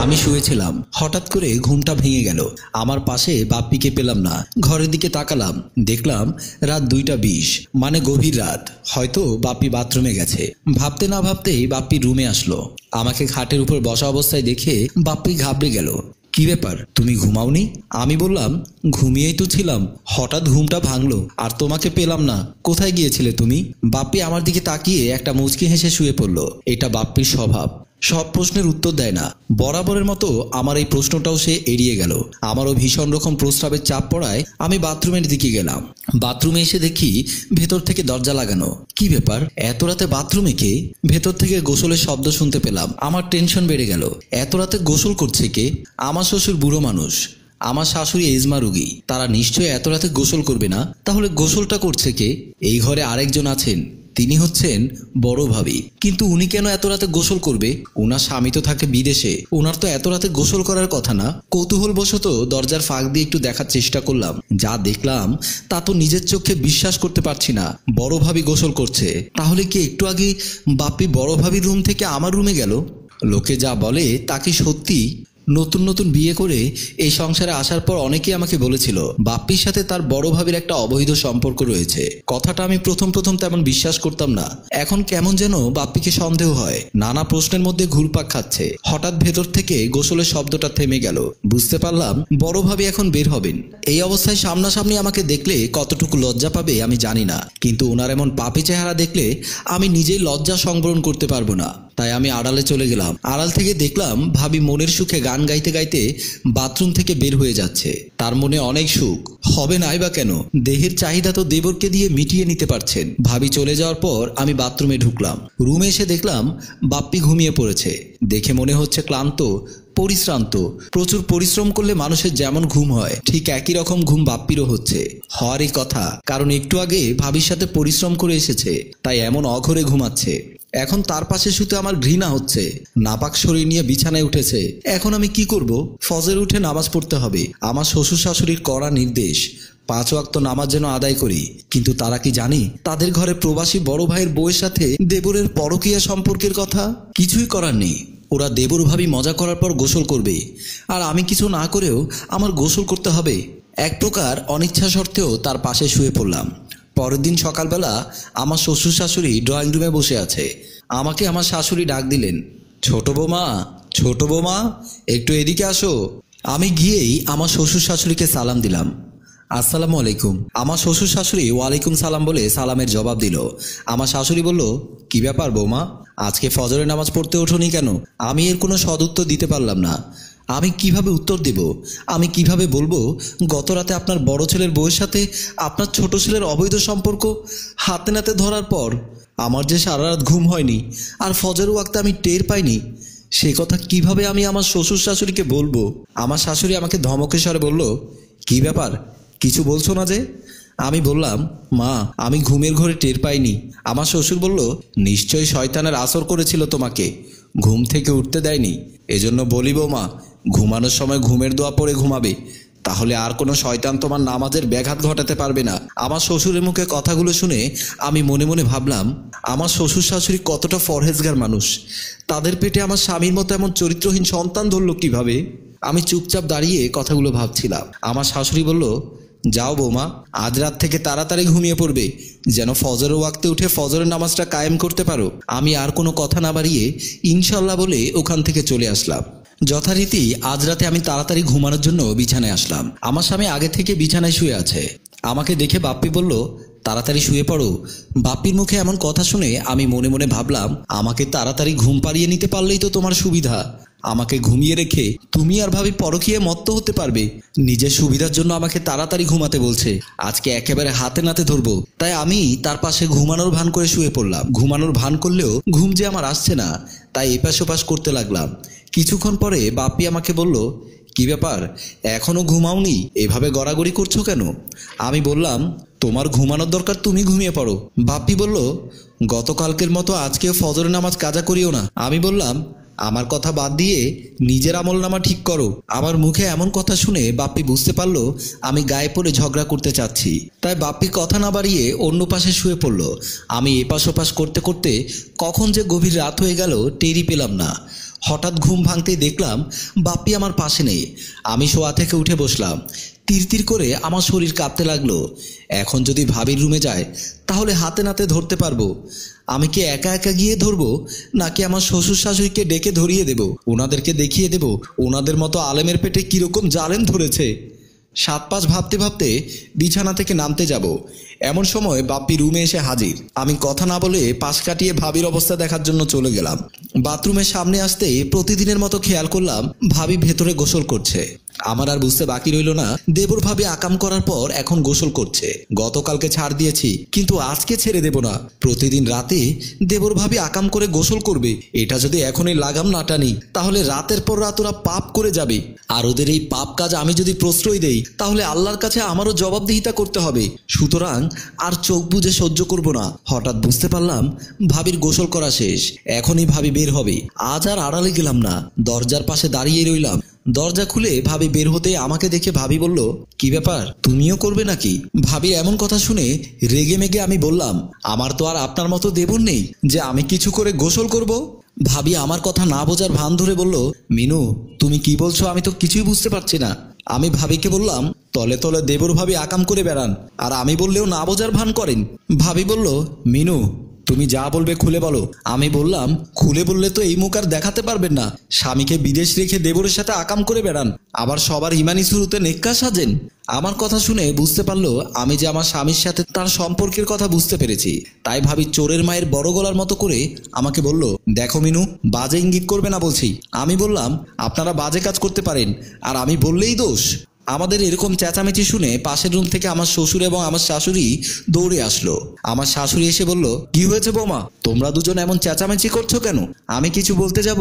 আমি শুয়েছিলাম, হঠাৎ করে ঘুমটা ভেঙে গেল। আমার পাশে বাপ্পিকে পেলাম না। ঘরের দিকে তাকালাম, দেখলাম রাত 2টা 20, মানে গভীর রাত। হয়তো বাপ্পি বাথরুমে গেছে। ভাবতে না ভাবতেই বাপ্পি রুমে আসলো। আমাকে খাটের উপর বসা অবস্থায় দেখে বাপ্পি ঘাবড়ে গেল। কি ব্যাপার, তুমি ঘুমাওনি? আমি বললাম, ঘুমিয়েই তো ছিলাম, হঠাৎ ঘুমটা ভাঙলো আর তোমাকে পেলাম না। কোথায় গিয়েছিলে তুমি? বাপ্পি আমার দিকে তাকিয়ে একটা মুচকি হেসে শুয়ে পড়ল। এটা বাপ্পির স্বভাব, সব প্রশ্নের উত্তর দেয় না। বরাবরের মতো আমার এই প্রশ্নটাও সে এড়িয়ে গেল। আমারও ভীষণ রকম প্রস্রাবের চাপ পড়ায় আমি বাথরুমের দিকে গেলাম। বাথরুমে এসে দেখি ভেতর থেকে দরজা লাগানো। কি ব্যাপার, এত রাতে বাথরুমে কে? ভেতর থেকে গোসলের শব্দ শুনতে পেলাম। আমার টেনশন বেড়ে গেল। এত রাতে গোসল করছে কে? আমার শ্বশুর বুড়ো মানুষ, আমার শাশুড়ি এজমা রোগী, তারা নিশ্চয়ই এত রাতে গোসল করবে না। তাহলে গোসলটা করছে কে? এই ঘরে আরেকজন আছেন, তিনি হচ্ছেন বড় ভাবি। কিন্তু উনি কেন এত রাতে গোসল করবে? ওনার স্বামী তো থাকে বিদেশে, ওনার তো এত রাতে গোসল করার কথা না। কৌতূহলবশত দরজার ফাঁক দিয়ে একটু দেখার চেষ্টা করলাম। যা দেখলাম তা তো নিজের চোখে বিশ্বাস করতে পারছি না। বড় ভাবি গোসল করছে। তাহলে কি একটু আগে বাপ্পি বড় ভাবির রুম থেকে আমার রুমে গেল? লোকে যা বলে তা কি সত্যি? নতুন নতুন বিয়ে করে এই সংসারে আসার পর অনেকেই আমাকে বলেছিল বাপ্পির সাথে তার বড় ভাবির একটা অবৈধ সম্পর্ক রয়েছে। কথাটা আমি প্রথম তেমন বিশ্বাস করতাম না। এখন কেমন যেন বাপ্পিকে সন্দেহ হয়। নানা প্রশ্নের মধ্যে ঘুরপাক খাচ্ছে। হঠাৎ ভেতর থেকে গোসলের শব্দটা থেমে গেল। বুঝতে পারলাম বড় ভাবি এখন বের হবেন। এই অবস্থায় সামনাসামনি আমাকে দেখলে কতটুকু লজ্জা পাবে আমি জানি না, কিন্তু ওনার এমন পাপী চেহারা দেখলে আমি নিজেই লজ্জা সংবরণ করতে পারবো না। তাই আমি আড়ালে চলে গেলাম। আড়াল থেকে দেখলাম ভাবি মনের সুখে গান গাইতে গাইতে বাথরুম থেকে বের হয়ে যাচ্ছে। তার মনে অনেক সুখ, হবে নাই বা কেন? দেহের চাহিদা তো দেবরকে দিয়ে মিটিয়ে নিতে পারছেন। ভাবি চলে যাওয়ার পর আমি বাথরুমে ঢুকলাম। রুমে এসে দেখলাম বাপ্পি ঘুমিয়ে পড়েছে। দেখে মনে হচ্ছে ক্লান্ত, পরিশ্রান্ত। প্রচুর পরিশ্রম করলে মানুষের যেমন ঘুম হয় ঠিক একই রকম ঘুম বাপ্পিরও হচ্ছে। হওয়ারই কথা, কারণ একটু আগে ভাবির সাথে পরিশ্রম করে এসেছে, তাই এমন অঘরে ঘুমাচ্ছে। এখন তার পাশে শুতে আমার ঘৃণা হচ্ছে। নাপাক শরীর নিয়ে বিছানায় উঠেছে। এখন আমি কি করব? ফজর উঠে নামাজ পড়তে হবে। আমার শ্বশুর শাশুড়ির কড়া নির্দেশ 5 ওয়াক্ত নামাজ যেন আদায় করি। কিন্তু তারা কি জানি তাদের ঘরে প্রবাসী বড় ভাইয়ের বউয়ের সাথে দেবরের পরকীয়া সম্পর্কের কথা? কিছুই করার নেই, ওরা দেবর ভাবি মজা করার পর গোসল করবে, আর আমি কিছু না করেও আমার গোসল করতে হবে। এক প্রকার অনিচ্ছা সত্ত্বেও তার পাশে শুয়ে পড়লাম। পরের দিন সকালবেলা আমার শ্বশুর শাশুড়ি ড্রয়িং রুমে বসে আছে। আমাকে আমার শাশুড়ি ডাক দিলেন, ছোট বৌমা, ছোট বৌমা, একটু এদিকে আসো। আমি গিয়েই আমার শ্বশুর শাশুড়িকে সালাম দিলাম, আসসালামু আলাইকুম। আমার শ্বশুর শাশুড়ি ওয়ালাইকুম সালাম বলে সালামের জবাব দিল। আমার শাশুড়ি বলল, কি ব্যাপার বৌমা, আজকে ফজরের নামাজ পড়তে ওঠোনি কেন? আমি এর কোনো সদুত্তর দিতে পারলাম না। আমি কিভাবে উত্তর দেব? আমি কিভাবে বলবো গত রাতে আপনার বড় ছেলের বউয়ের সাথে আপনার ছোট ছেলের অবৈধ সম্পর্ক হাতে নাতে ধরার পর আমার যে সারা রাত ঘুম হয়নি আর ফজর ওয়াক্তে আমি টের পাইনি, সে কথা কিভাবে আমি আমার শ্বশুর শাশুড়িকে বলবো? আমার শাশুড়ি আমাকে ধমকের স্বরে বলল, কি ব্যাপার, কিছু বলছো না যে? আমি বললাম, মা, আমি ঘুমের ঘরে টের পাইনি। আমার শ্বশুর বলল, নিশ্চয়ই শয়তানের আসর করেছিল তোমাকে, ঘুম থেকে উঠতে দেয়নি। এজন্য বলি বৌমা, ঘুমানোর সময় ঘুমের দোয়া পড়ে ঘুমাবে, তাহলে আর কোনো শয়তান তোমার নামাজের ব্যাঘাত ঘটাতে পারবে না। আমার শ্বশুরের মুখে কথাগুলো শুনে আমি মনে মনে ভাবলাম, আমার শ্বশুর শাশুড়ি কতটা ফরহেজগার মানুষ। তাদের পেটে আমার স্বামীর মতো এমন চরিত্রহীন সন্তান ধরল কিভাবে? আমি চুপচাপ দাঁড়িয়ে কথাগুলো ভাবছিলাম। আমার শাশুড়ি বলল, যাও বৌমা, আজ রাত থেকে তাড়াতাড়ি ঘুমিয়ে পড়বে, যেন ফজরের ওয়াক্তে উঠে ফজরের নামাজটা কায়েম করতে পারো। আমি আর কোনো কথা না বাড়িয়ে ইনশাল্লাহ বলে ওখান থেকে চলে আসলাম। যথারীতি আজ রাতে আমি তাড়াতাড়ি ঘুমানোর জন্য বিছানায় আসলাম। আমার স্বামী আগে থেকে বিছানায় শুয়ে আছে। আমাকে দেখে বাপ্পি বলল, তাড়াতাড়ি শুয়ে পড়ো। বাপ্পির মুখে এমন কথা শুনে আমি মনে মনে ভাবলাম, আমাকে তাড়াতাড়ি ঘুম পাড়িয়ে নিতে পারলেই তো তোমার সুবিধা। আমাকে ঘুমিয়ে রেখে তুমি আর ভাবি পরকীয়া মত্ত হতে পারবে। নিজের সুবিধার জন্য আমাকে তাড়াতাড়ি ঘুমাতে বলছে, আজকে একেবারে হাতে নাতে ধরবো। তাই আমি তার পাশে ঘুমানোর ভান করে শুয়ে পড়লাম। ঘুমানোর ভান করলেও ঘুম যে আমার আসছে না, তাই এপাশ ওপাশ করতে লাগলাম। কিছুক্ষণ পরে বাপ্পি আমাকে বলল, কি ব্যাপার, এখনো ঘুমাওনি? এভাবে গড়াগড়ি করছো কেন? আমি বললাম, তোমার ঘুমানোর দরকার, তুমি ঘুমিয়ে পড়ো। বাপ্পি বলল, গতকালকের মতো আজকেও ফজরের নামাজ কাজা করিও না। আমি বললাম, আমার কথা বাদ দিয়ে নিজের আমলনামা ঠিক করো। আমার মুখে এমন কথা শুনে বাপ্পি বুঝতে পারলো আমি গায়ে পড়ে ঝগড়া করতে চাচ্ছি। তাই বাপ্পি কথা না বাড়িয়ে অন্য পাশে শুয়ে পড়ল। আমি এপাশ ওপাশ করতে করতে কখন যে গভীর রাত হয়ে গেল টেরই পেলাম না। হঠাৎ ঘুম ভাঙতেই দেখলাম বাপ্পি আমার পাশে নেই। আমি শোয়া থেকে উঠে বসলাম। তিরতির করে আমার শরীর কাঁপতে লাগলো। এখন যদি ভাবির রুমে যায় তাহলে হাতে নাতে ধরতে পারবো। আমি কি একা একা গিয়ে ধরবো, নাকি আমার শ্বশুর শাশুড়িকে ডেকে ধরিয়ে দেব, ওনাদেরকে দেখিয়ে দেব ওনাদের মতো আলেমের পেটে কিরকম জালেম ধরেছে। 7-5 ভাবতে ভাবতে বিছানা থেকে নামতে যাব, এমন সময় বাপ্পি রুমে এসে হাজির। আমি কথা না বলে পাশ কাটিয়ে ভাবির অবস্থা দেখার জন্য চলে গেলাম। বাথরুমের সামনে আসতে প্রতিদিনের মতো খেয়াল করলাম ভাবি ভেতরে গোসল করছে। আমার আর বুঝতে বাকি রইল না, দেবর ভাবি আকাম করার পর এখন গোসল করছে। গতকালকে ছাড় দিয়েছি, কিন্তু আজকে ছেড়ে দেব না। প্রতিদিন রাতে দেবর ভাবি আকাম করে গোসল করবে। এটা যদি এখনই লাগাম না টানি তাহলে রাতের পর রাত ওরা পাপ করে যাবে। আর ওদের এই পাপ কাজ আমি যদি প্রশ্রয় দেই তাহলে আল্লাহর কাছে আমারও জবাবদিহিতা করতে হবে। সুতরাং আর চোখ বুজে সহ্য করব না। হঠাৎ বুঝতে পারলাম ভাবির গোসল করা শেষ, এখনই ভাবি বের হবে। আজ আর আড়ালে গেলাম না, দরজার পাশে দাঁড়িয়ে রইলাম। দরজা খুলে ভাবি বের হতে আমাকে দেখে ভাবি বলল, কি ব্যাপার, তুমিও করবে নাকি? ভাবি এমন কথা শুনে রেগে মেগে আমি বললাম, আমার তো আর আপনার মতো দেবর নেই যে আমি কিছু করে গোসল করব। ভাবি আমার কথা না বোঝার ভান ধরে বলল, মিনু তুমি কি বলছো আমি তো কিছুই বুঝতে পারছি না। আমি ভাবিকে বললাম, তলে তলে দেবর ভাবি আকাম করে বেড়ান আর আমি বললেও না বোঝার ভান করেন। ভাবি বলল, মিনু তুমি যা বলবে খুলে বলো। আমি বললাম, খুলে বললে তো এই মুখ আর দেখাতে পারবেন না। স্বামীকে বিদেশ রেখে দেবরের সাথে আকাম করে বেড়ান, আবার সবার ইমানি শুরুতে নেক্কা সাজেন। আমার কথা শুনে বুঝতে পারলো আমি যে আমার স্বামীর সাথে তার সম্পর্কের কথা বুঝতে পেরেছি। তাই ভাবি চোরের মায়ের বড় গলার মতো করে আমাকে বলল, দেখো মিনু বাজে ইঙ্গিত করবে না বলছি। আমি বললাম, আপনারা বাজে কাজ করতে পারেন আর আমি বললেই দোষ? আমাদের এরকম চেঁচামেচি শুনে পাশের রুম থেকে আমার শ্বশুর এবং আমার শাশুড়ি দৌড়ে আসলো। আমার শাশুড়ি এসে বলল, কি হয়েছে বৌমা, তোমরা দুজন এমন চেঁচামেচি করছো কেন? আমি কিছু বলতে যাব,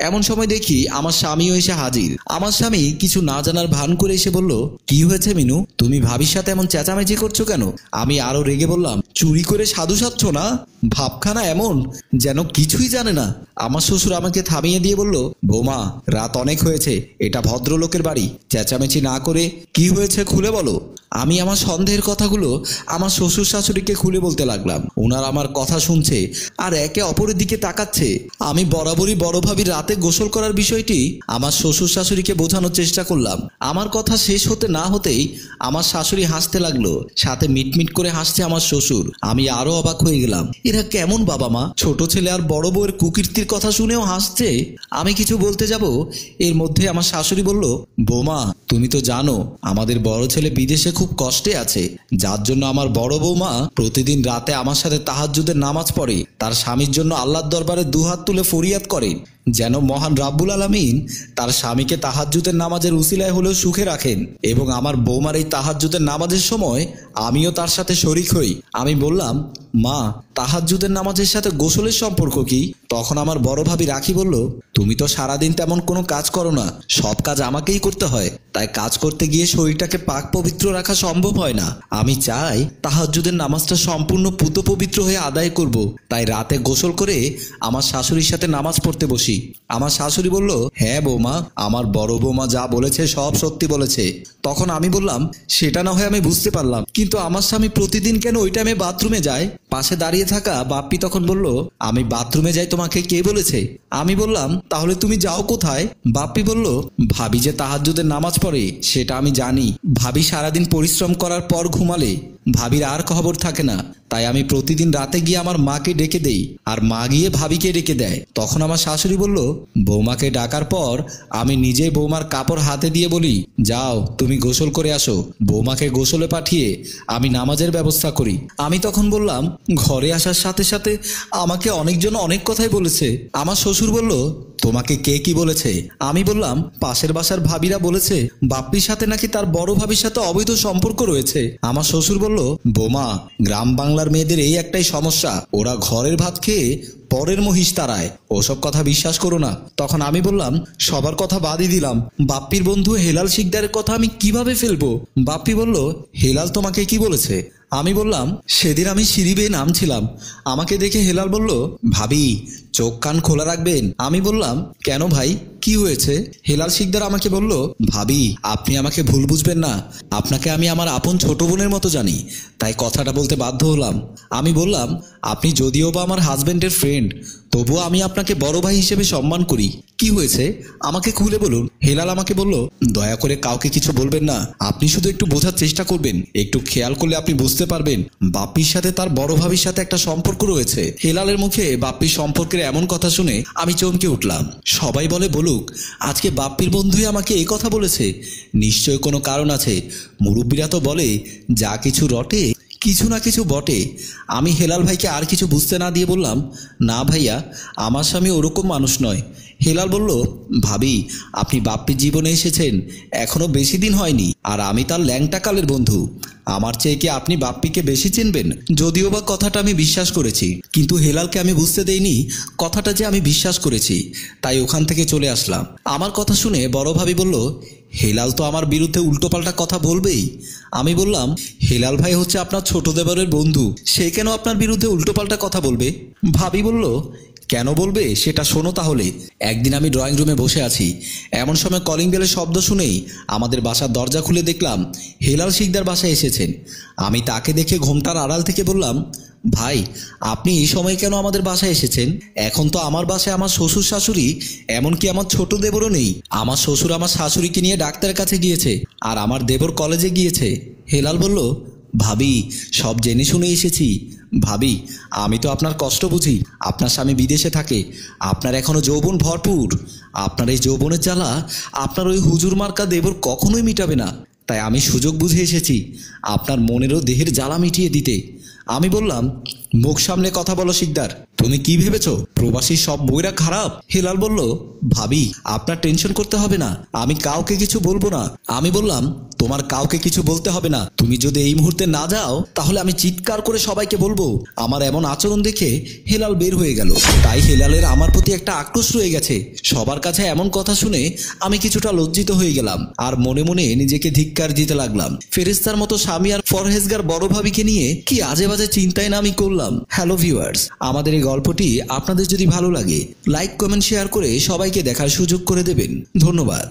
এমন সময় দেখি আমার স্বামীও এসে হাজির। আমার স্বামী কিছু না জানার ভান করে এসে বলল, কি হয়েছে মিনু, তুমি ভাবির সাথে এমন চেঁচামেচি করছো কেন? আমি আরো রেগে বললাম, চুরি করে সাধু সাধছ না? ভাবখানা এমন যেন কিছুই জানে না। আমার শ্বশুর আমাকে থামিয়ে দিয়ে বলল, বৌমা রাত অনেক হয়েছে, এটা ভদ্রলোকের বাড়ি, চেঁচামেচি না করে কি হয়েছে খুলে বলো। আমি আমার সন্দেহের কথাগুলো আমার শ্বশুর শাশুড়িকে খুলে বলতে লাগলাম। ওনারা আমার কথা শুনছে আর একে অপরের দিকে তাকাচ্ছে। আমি বরাবরই বড় ভাবির রাতে গোসল করার বিষয়টি আমার শ্বশুর শাশুড়িকে বোঝানোর চেষ্টা করলাম। আমার কথা শেষ হতে না হতেই আমার শাশুড়ি হাসতে লাগলো, সাথে মিটমিট করে হাসছে আমার শ্বশুর। আমি আরো অবাক হয়ে গেলাম, এরা কেমন বাবা মা, ছোট ছেলে আর বড় বউয়ের কুকীর্তির কথা শুনেও হাসছে। আমি কিছু বলতে যাব, এর মধ্যে আমার শাশুড়ি বলল, বৌমা তুমি তো জানো আমাদের বড় ছেলে বিদেশে খুব কষ্টে আছে, যার জন্য আমার বড় বৌমা প্রতিদিন রাতে আমার সাথে তাহাজ্জুদের নামাজ পড়ে, তার স্বামীর জন্য আল্লাহর দরবারে দুহাত তুলে ফরিয়াদ করে যেন মহান রাব্বুল আলামিন তার স্বামীকে তাহাজ্জুদের নামাজের উসিলায় হলেও সুখে রাখেন। এবং আমার বৌমার এই তাহাজ্জুদের নামাজের সময় আমিও তার সাথে শরিক হই। আমি বললাম, মা তাহাজ্জুদের নামাজের সাথে গোসলের সম্পর্ক কি? তখন আমার বড় ভাবি রাখি বলল, তুমি তো সারাদিন তেমন কোনো কাজ করো না, সব কাজ আমাকেই করতে হয়, তাই কাজ করতে গিয়ে শরীরটাকে পাক পবিত্র রাখা সম্ভব হয় না। আমি চাই তাহাজ্জুদের নামাজটা সম্পূর্ণ পুত পবিত্র হয়ে আদায় করব, তাই রাতে গোসল করে আমার শাশুড়ির সাথে নামাজ পড়তে বসি। আমার শাশুড়ি বলল, হ্যাঁ বৌমা, আমার বড় বৌমা যা বলেছে সব সত্যি বলেছে। তখন আমি বললাম, সেটা না হয় আমি বুঝতে পারলাম, কিন্তু আমার স্বামী প্রতিদিন কেন ওই টাইমে বাথরুমে যায়? পাশে দাঁড়িয়ে থাকা বাপ্পি তখন বলল, আমি বাথরুমে যাই তোমাকে কে বলেছে? আমি বললাম, তাহলে তুমি যাও কোথায়? বাপ্পি বলল, ভাবি যে তাহাজ্জুদের নামাজ পড়ে সেটা আমি জানি। ভাবি সারাদিন পরিশ্রম করার পর ঘুমালে ভাবির আর খবর থাকে না, তাই আমি প্রতিদিন রাতে গিয়ে আমার মাকে ডেকে দেই আর মা গিয়ে ভাবিকে ডেকে দেয়। তখন আমার শাশুড়ি বলল, বৌমাকে ডাকার পর আমি নিজেই বৌমার কাপড় হাতে দিয়ে বলি, যাও তুমি গোসল করে আসো। বৌমাকে গোসলে পাঠিয়ে আমি নামাজের ব্যবস্থা করি। আমি তখন বললাম, ঘরে আসার সাথে সাথে আমাকে অনেকজন অনেক কথাই বলেছে। আমার শ্বশুর বলল, তোমাকে কে কি বলেছে? আমি বললাম, পাশের বাসার ভাবিরা বলেছে বাপ্পির সাথে নাকি তার বড় ভাবির সাথে অবৈধ সম্পর্ক রয়েছে। আমার শ্বশুর বলল, বোমা গ্রাম বাংলার মেয়েদের এই একটাই সমস্যা, ওরা ঘরের ভাত খেয়ে পরের মহিষ তারায়, ওসব কথা বিশ্বাস করো না। তখন আমি বললাম, সবার কথা বাদই দিলাম, বাপ্পির বন্ধু হেলাল শিকদারের কথা আমি কিভাবে ফেলবো? বাপ্পি বলল, হেলাল তোমাকে কি বলেছে? আমি বললাম, সেদিন আমি সিঁড়ি বেয়ে নামছিলাম, আমাকে দেখে হেলাল বলল, ভাবি চোখ কান খোলা রাখবেন। আমি বললাম, কেন ভাই কি হয়েছে? হেলাল শিকদার আমাকে বলল, ভাবি আপনি আমাকে ভুল বুঝবেন না, আপনাকে আমি আমার আপন ছোট বোনের মতো জানি, তাই কথাটা বলতে বাধ্য হলাম। আমি বললাম, আপনি যদিও বা আমার হাজবেন্ডের ফ্রেন্ড, তবুও আমি আপনাকে বড় ভাই হিসেবে সম্মান করি। কি হয়েছে আমাকে খুলে বলুন। হেলাল আমাকে বলল, দয়া করে কাউকে কিছু বলবেন না, আপনি শুধু একটু বোঝার চেষ্টা করবেন, একটু খেয়াল করলে আপনি বুঝতে পারবেন বাপ্পির সাথে তার বড় ভাবির সাথে একটা সম্পর্ক রয়েছে। হেলালের মুখে বাপ্পির সম্পর্কের এমন কথা শুনে আমি চমকে উঠলাম। সবাই বলে বলুক, আজকে বাপ্পির বন্ধুই আমাকে এই কথা বলেছে, নিশ্চয় কোনো কারণ আছে। মুরব্বীরা তো বলে যা কিছু রটে কিছু না কিছু বটে। আমি হেলাল ভাইকে আর কিছু বুঝতে না দিয়ে বললাম, না ভাইয়া, আমার স্বামী ওরকম মানুষ নয়। হেলাল বলল, ভাবি, আপনি বাপ্পির জীবনে এসেছেন এখনো বেশি দিন হয়নি, আর আমি তার ল্যাংটা কালের বন্ধু। আমার চেয়ে কি আপনি বাপ্পিকে বেশি চিনবেন? যদিও বা কথাটা আমি বিশ্বাস করেছি, কিন্তু হেলালকে আমি বুঝতে দেইনি কথাটা যে আমি বিশ্বাস করেছি, তাই ওখান থেকে চলে আসলাম। আমার কথা শুনে বড় ভাবি বলল, হেলাল তো আমার বিরুদ্ধে উল্টোপাল্টা কথা বলবেই। আমি বললাম, হেলাল ভাই হচ্ছে আপনার ছোট দেবরের বন্ধু, সে কেন আপনার বিরুদ্ধে উল্টোপাল্টা কথা বলবে? ভাবি বলল, কেন বলবে সেটা শোনো তাহলে। একদিন আমি ড্রয়িং রুমে বসে আছি, এমন সময় কলিং বেলের শব্দ শুনেই আমাদের বাসার দরজা খুলে দেখলাম হেলাল শিকদার বাসায় এসেছেন। আমি তাকে দেখে ঘোমটার আড়াল থেকে বললাম, ভাই, আপনি এই সময় কেন আমাদের বাসায় এসেছেন? এখন তো আমার বাসায় আমার শ্বশুর শাশুড়ি, এমনকি আমার ছোট দেবরও নেই। আমার শ্বশুর আমার শাশুড়িকে নিয়ে ডাক্তারের কাছে গিয়েছে, আর আমার দেবর কলেজে গিয়েছে। হেলাল বলল, ভাবি, সব জেনে শুনে এসেছি। ভাবি, আমি তো আপনার কষ্ট বুঝি। আপনার স্বামী বিদেশে থাকে, আপনার এখনো যৌবন ভরপুর। আপনার এই যৌবনের জ্বালা আপনার ওই হুজুর মার্কা দেবর কখনোই মিটাবে না। তাই আমি সুযোগ বুঝে এসেছি আপনার মনেরও দেহের জ্বালা মিটিয়ে দিতে। আমি বললাম, মুখ সামনে কথা বলো শিকদার, তুমি কি ভেবেছো প্রবাসী সব বইরা খারাপ? হেলাল বলল, ভাবি, আপনার টেনশন করতে হবে না, আমি কাউকে কিছু বলবো না। আমি বললাম, তোমার কাউকে কিছু বলতে হবে না, তুমি যদি এই মুহূর্তে না যাও তাহলে আমি চিৎকার করে সবাইকে বলবো। আমার এমন আচরণ দেখে হেলাল বের হয়ে গেল। তাই হেলালের আমার প্রতি একটা আক্রোশ রয়ে গেছে। সবার কাছে এমন কথা শুনে আমি কিছুটা লজ্জিত হয়ে গেলাম, আর মনে মনে নিজেকে ধিক্কার দিতে লাগলাম। ফেরেশতার মতো স্বামী আর ফরহেজগার বড় ভাবিকে নিয়ে কি আজে বাজে চিন্তায় না আমি করলাম। হ্যালো ভিউয়ার্স, আমাদের এই গল্পটি আপনাদের যদি ভালো লাগে লাইক, কমেন্ট, শেয়ার করে সবাইকে দেখার সুযোগ করে দেবেন। ধন্যবাদ।